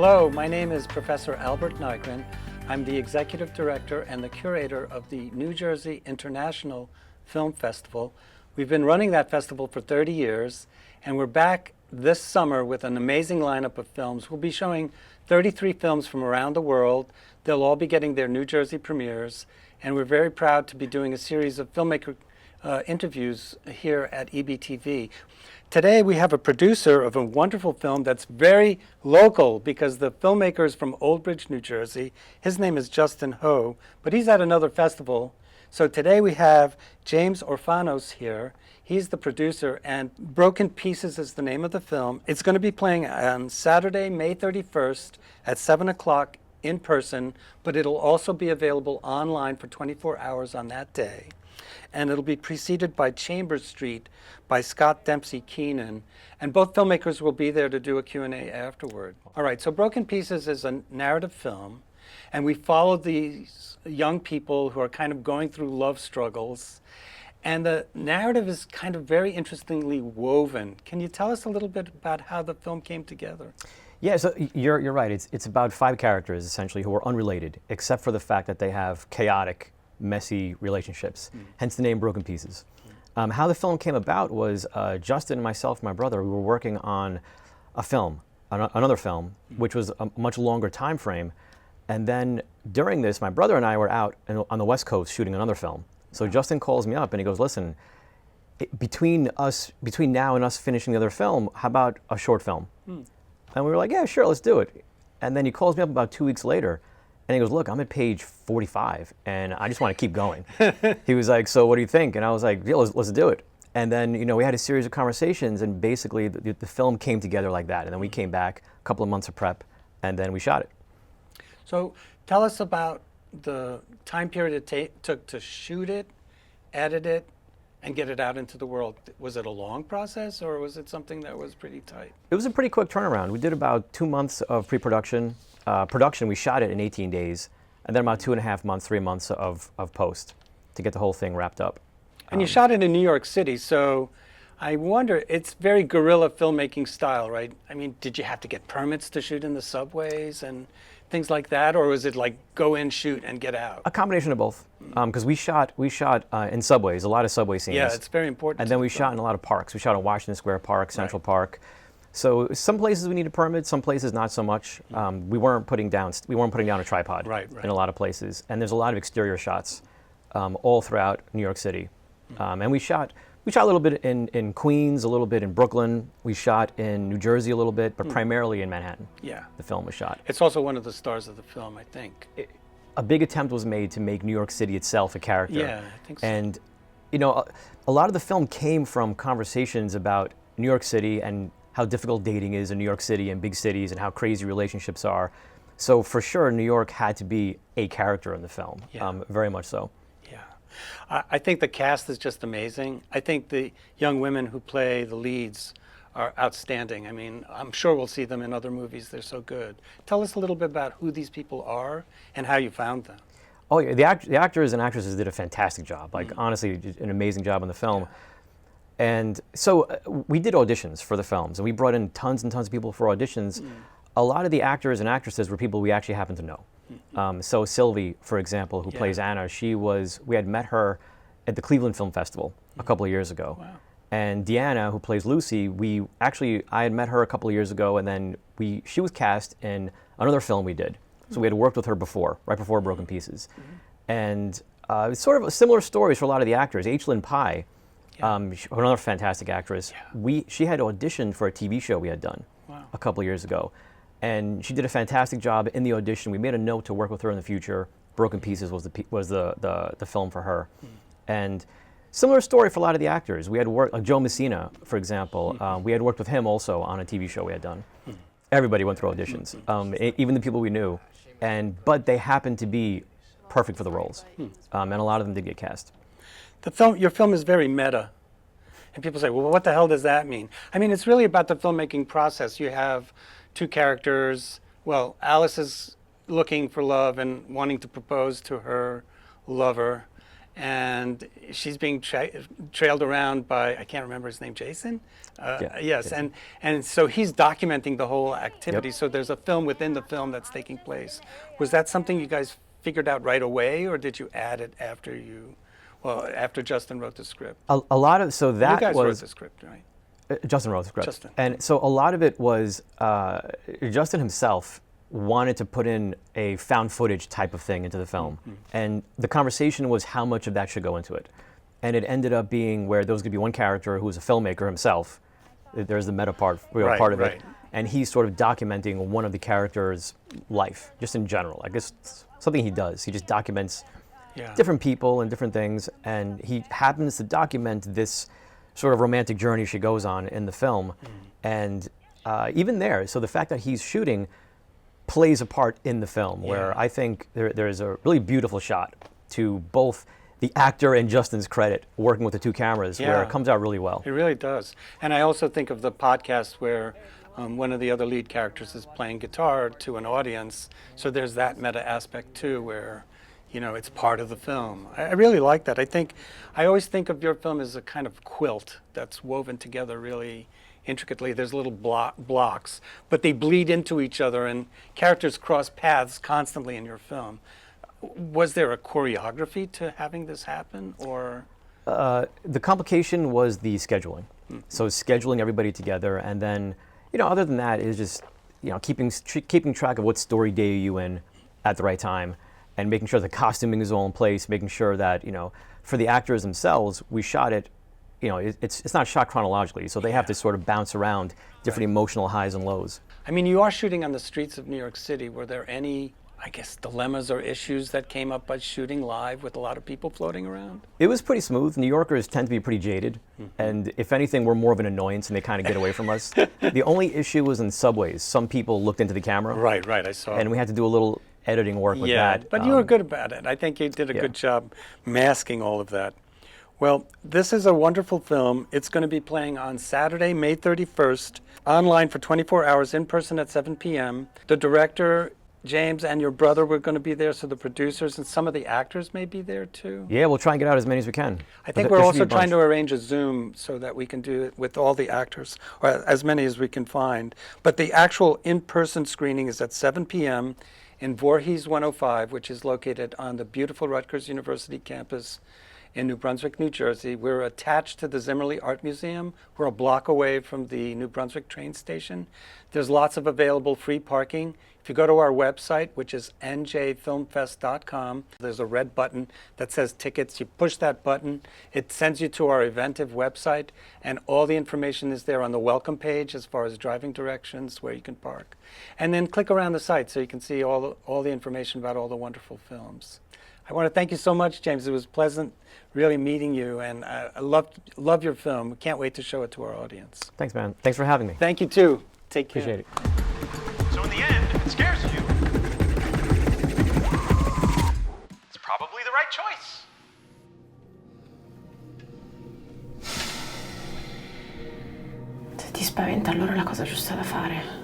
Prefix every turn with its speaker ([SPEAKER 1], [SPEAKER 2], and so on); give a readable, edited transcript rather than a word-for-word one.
[SPEAKER 1] Hello, my name is Professor Albert Nigrin. I'm the Executive Director and the Curator of the New Jersey International Film Festival. We've been running that festival for 30 years, and we're back this summer with an amazing lineup of films. We'll be showing 33 films from around the world. They'll all be getting their New Jersey premieres, and we're very proud to be doing a series of filmmaker interviews here at EBTV. Today we have a producer of a wonderful film that's very local because the filmmaker is from Old Bridge, New Jersey. His name is Justin Ho, but he's at another festival. So today we have James Orfanos here. He's the producer, and Broken Pieces is the name of the film. It's going to be playing on Saturday, May 31st at 7 o'clock in person, but it'll also be available online for 24 hours on that day. And it'll be preceded by Chambers Street by Scott Dempsey Keenan. And both filmmakers will be there to do a Q&A afterward. All right, so Broken Pieces is a narrative film, and we follow these young people who are kind of going through love struggles. And the narrative is kind of very interestingly woven. Can you tell us a little bit about how the film came together?
[SPEAKER 2] Yeah, so you're right. It's about 5 characters, essentially, who are unrelated, except for the fact that they have chaotic, messy relationships, hence the name Broken Pieces. How the film came about was Justin and myself, my brother, we were working on a film, another film, which was a much longer time frame. And then during this, my brother and I were out on the West Coast shooting another film. So Justin calls me up and he goes, listen, between now and us finishing the other film, how about a short film? And we were like, yeah, sure, let's do it. And then he calls me up about 2 weeks later. And he goes, look, I'm at page 45, and I just want to keep going. He was like, so what do you think? And I was like, yeah, let's do it. And then, you know, we had a series of conversations, and basically the film came together like that. And then we came back, a couple of months of prep, and then we shot it.
[SPEAKER 1] So tell us about the time period it took to shoot it, edit it, and get it out into the world. Was it a long process, or was it something that was pretty tight?
[SPEAKER 2] It was a pretty quick turnaround. We did about 2 months of pre-production. Production, we shot it in 18 days, and then about 2.5 months, 3 months of post to get the whole thing wrapped up.
[SPEAKER 1] And you shot it in New York City, so I wonder, it's very guerrilla filmmaking style, right? I mean, did you have to get permits to shoot in the subways and things like that, or was it like go in, shoot, and get out?
[SPEAKER 2] A combination of both, because we shot in subways, a lot of subway scenes.
[SPEAKER 1] Yeah, it's very important.
[SPEAKER 2] And then we shot in a lot of parks. We shot in Washington Square Park, Central Park. So some places we needed permits, some places not so much. We weren't putting down a tripod in a lot of places, and there's a lot of exterior shots all throughout New York City. And we shot a little bit in Queens, a little bit in Brooklyn. We shot in New Jersey a little bit, but primarily in Manhattan. Yeah, the film was shot.
[SPEAKER 1] It's also one of the stars of the film, I think.
[SPEAKER 2] A big attempt was made to make New York City itself a character.
[SPEAKER 1] Yeah, I think so.
[SPEAKER 2] And you know, a lot of the film came from conversations about New York City and how difficult dating is in New York City and big cities and how crazy relationships are. So for sure, New York had to be a character in the film, very much so.
[SPEAKER 1] Yeah, I think the cast is just amazing. I think the young women who play the leads are outstanding. I mean, I'm sure we'll see them in other movies. They're so good. Tell us a little bit about who these people are and how you found them.
[SPEAKER 2] Oh yeah, the actors and actresses did a fantastic job. Like honestly, an amazing job on the film. And so we did auditions for the films, and we brought in tons and tons of people for auditions. A lot of the actors and actresses were people we actually happened to know. So Sylvie, for example, who plays Anna, we had met her at the Cleveland Film Festival a couple of years ago. Wow. And Deanna, who plays Lucy, I had met her a couple of years ago, and then she was cast in another film we did. So we had worked with her before, right before Broken Pieces. And it's sort of a similar stories for a lot of the actors. Lynn Pye, another fantastic actress. She had auditioned for a TV show we had done a couple of years ago, and she did a fantastic job in the audition. We made a note to work with her in the future. Broken Pieces was the film for her, and similar story for a lot of the actors. We had worked, like Joe Messina, for example. We had worked with him also on a TV show we had done. Everybody went through auditions, even the people we knew, but they happened to be perfect for the roles, and a lot of them did get cast.
[SPEAKER 1] Your film is very meta. And people say, well, what the hell does that mean? I mean, it's really about the filmmaking process. You have 2 characters. Well, Alice is looking for love and wanting to propose to her lover. and she's being trailed around by, I can't remember his name, Jason? Yes, and so he's documenting the whole activity.
[SPEAKER 2] Yep.
[SPEAKER 1] So there's a film within the film that's taking place. Was that something you guys figured out right away, or did you add it after after Justin wrote the script?
[SPEAKER 2] A lot of, so that
[SPEAKER 1] you guys
[SPEAKER 2] was...
[SPEAKER 1] wrote the script, right?
[SPEAKER 2] Justin wrote the script.
[SPEAKER 1] Justin.
[SPEAKER 2] And so a lot of it was, Justin himself wanted to put in a found footage type of thing into the film. Mm-hmm. And the conversation was how much of that should go into it. And it ended up being where there was going to be one character who was a filmmaker himself. There's the meta part, part of it. And he's sort of documenting one of the characters' life, just in general. I guess it's something he does. He just documents different people and different things. And he happens to document this sort of romantic journey she goes on in the film. And even there, so the fact that he's shooting plays a part in the film, where I think there's a really beautiful shot to both the actor and Justin's credit, working with the two cameras, where it comes out really well.
[SPEAKER 1] It really does. And I also think of the podcast where one of the other lead characters is playing guitar to an audience. So there's that meta aspect too, where it's part of the film. I really like that. I always think of your film as a kind of quilt that's woven together really intricately. There's little blocks, but they bleed into each other, and characters cross paths constantly in your film. Was there a choreography to having this happen, or?
[SPEAKER 2] The complication was the scheduling. Mm-hmm. So scheduling everybody together, and then, other than that, is just, keeping track of what story day are you in at the right time, and making sure the costuming is all in place, making sure that, for the actors themselves, we shot it, it's not shot chronologically, so they have to sort of bounce around different emotional highs and lows.
[SPEAKER 1] I mean, you are shooting on the streets of New York City. Were there any, dilemmas or issues that came up by shooting live with a lot of people floating around?
[SPEAKER 2] It was pretty smooth. New Yorkers tend to be pretty jaded, and if anything, we're more of an annoyance, and they kind of get away from us. The only issue was in subways. Some people looked into the camera.
[SPEAKER 1] Right, I saw.
[SPEAKER 2] And we had to do a little editing work with that.
[SPEAKER 1] But you were good about it. I think you did a good job masking all of that. Well, this is a wonderful film. It's going to be playing on Saturday, May 31st, online for 24 hours, in person at 7 p.m. The director, James, and your brother were going to be there, so the producers and some of the actors may be there too.
[SPEAKER 2] Yeah, we'll try and get out as many as we can.
[SPEAKER 1] I think we're also trying to arrange a Zoom so that we can do it with all the actors, or as many as we can find. But the actual in-person screening is at 7 p.m. in Voorhees 105, which is located on the beautiful Rutgers University campus in New Brunswick, New Jersey. We're attached to the Zimmerli Art Museum. We're a block away from the New Brunswick train station. There's lots of available free parking. If you go to our website, which is njfilmfest.com, there's a red button that says tickets. You push that button, it sends you to our Eventive website, and all the information is there on the welcome page as far as driving directions, where you can park. And then click around the site so you can see all the information about all the wonderful films. I want to thank you so much, James. It was pleasant really meeting you, and I love your film. We can't wait to show it to our audience.
[SPEAKER 2] Thanks, man. Thanks for having me.
[SPEAKER 1] Thank you, too. Take care.
[SPEAKER 2] Appreciate it.
[SPEAKER 3] So in the end, if it scares you, it's probably the right choice.
[SPEAKER 4] Se ti spaventa, allora è la cosa giusta da fare.